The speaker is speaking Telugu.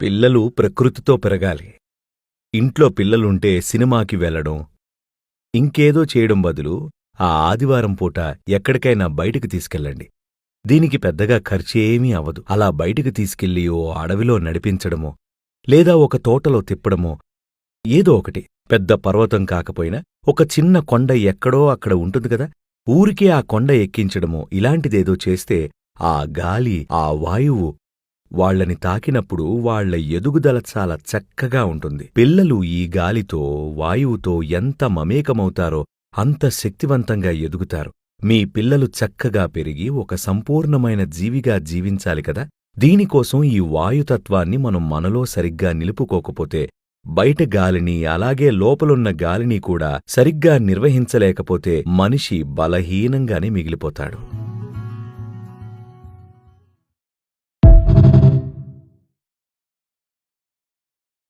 పిల్లలు ప్రకృతితో పెరగాలి. ఇంట్లో పిల్లలుంటే సినిమాకి వెళ్లడం, ఇంకేదో చేయడం బదులు ఆ ఆదివారం పూట ఎక్కడికైనా బయటికి తీసుకెళ్ళండి. దీనికి పెద్దగా ఖర్చేమీ అవ్వదు. అలా బయటికి తీసుకెళ్ళి ఓ అడవిలో నడిపించడమో, లేదా ఒక తోటలో తిప్పడమో, ఏదో ఒకటి. పెద్ద పర్వతం కాకపోయినా ఒక చిన్న కొండ ఎక్కడో అక్కడ ఉంటుంది కదా, ఊరికే ఆ కొండ ఎక్కించడమో ఇలాంటిదేదో చేస్తే ఆ గాలి, ఆ వాయువు వాళ్ళని తాకినప్పుడు వాళ్ళ ఎదుగుదల చాలా చక్కగా ఉంటుంది. పిల్లలు ఈ గాలితో, వాయువుతో ఎంత మమేకమవుతారో అంత శక్తివంతంగా ఎదుగుతారు. మీ పిల్లలు చక్కగా పెరిగి ఒక సంపూర్ణమైన జీవిగా జీవించాలి కదా. దీనికోసం ఈ వాయుతత్వాన్ని మనం మనలో సరిగ్గా నిలుపుకోకపోతే బయట గాలిని అలాగే లోపలున్న గాలిని కూడా సరిగ్గా నిర్వహించలేకపోతే మనిషి బలహీనంగానే మిగిలిపోతాడు.